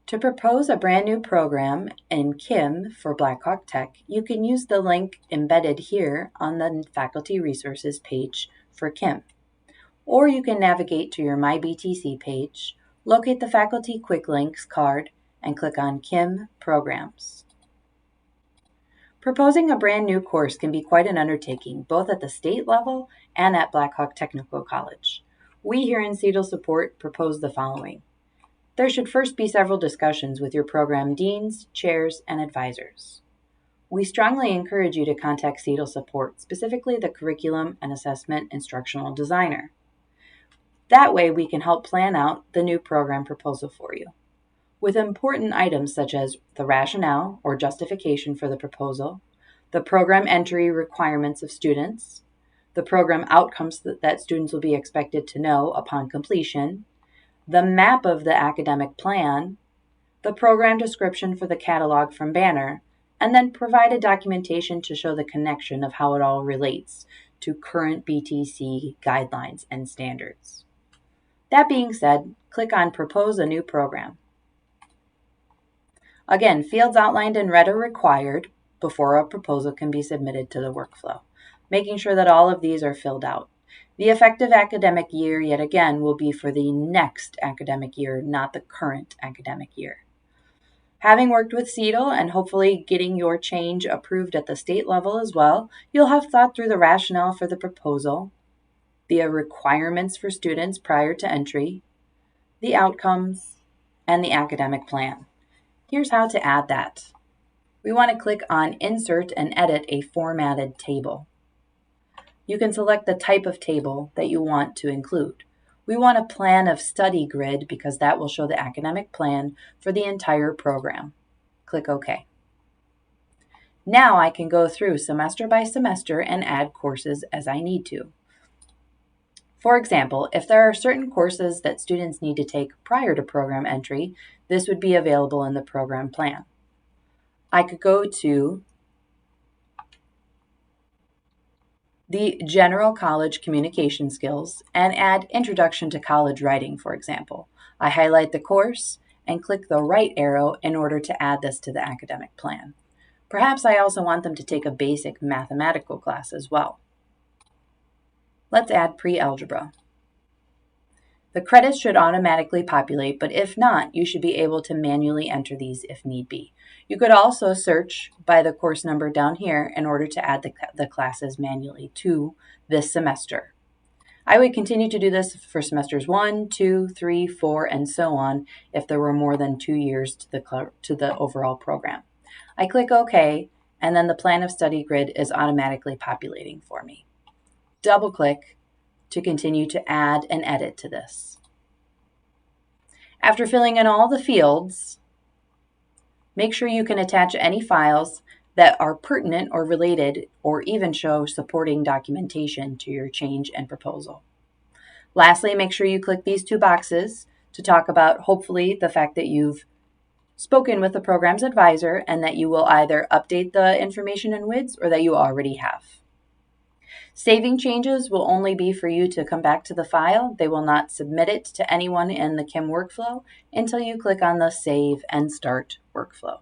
To propose a brand new program in CIM for Blackhawk Tech, you can use the link embedded here on the Faculty Resources page for CIM. Or you can navigate to your MyBTC page, locate the Faculty Quick Links card, and click on CIM Programs. Proposing a brand new course can be quite an undertaking, both at the state level and at Blackhawk Technical College. We here in CEDL Support propose the following. There should first be several discussions with your program deans, chairs, and advisors. We strongly encourage you to contact CEDL Support, specifically the Curriculum and Assessment Instructional Designer. That way we can help plan out the new program proposal for you, with important items such as the rationale or justification for the proposal, the program entry requirements of students, the program outcomes that students will be expected to know upon completion, the map of the academic plan, the program description for the catalog from Banner, and then provided documentation to show the connection of how it all relates to current BTC guidelines and standards. That being said, click on Propose a New Program. Again, fields outlined in red are required before a proposal can be submitted to the workflow, making sure that all of these are filled out. The effective academic year, yet again, will be for the next academic year, not the current academic year. Having worked with CEDL and hopefully getting your change approved at the state level as well, you'll have thought through the rationale for the proposal, the requirements for students prior to entry, the outcomes, and the academic plan. Here's how to add that. We want to click on Insert and edit a formatted table. You can select the type of table that you want to include. We want a plan of study grid because that will show the academic plan for the entire program. Click OK. Now I can go through semester by semester and add courses as I need to. For example, if there are certain courses that students need to take prior to program entry, this would be available in the program plan. I could go to the General College Communication Skills and add Introduction to College Writing, for example. I highlight the course and click the right arrow in order to add this to the academic plan. Perhaps I also want them to take a basic mathematical class as well. Let's add pre-algebra. The credits should automatically populate, but if not, you should be able to manually enter these if need be. You could also search by the course number down here in order to add the classes manually to this semester. I would continue to do this for semesters 1, 2, 3, 4, and so on if there were more than 2 years to the overall program. I click OK, and then the plan of study grid is automatically populating for me. Double-click to continue to add and edit to this. After filling in all the fields, make sure you can attach any files that are pertinent or related or even show supporting documentation to your change and proposal. Lastly, make sure you click these 2 boxes to talk about hopefully the fact that you've spoken with the program's advisor and that you will either update the information in WIDS or that you already have. Saving changes will only be for you to come back to the file. They will not submit it to anyone in the CIM workflow until you click on the Save and Start workflow.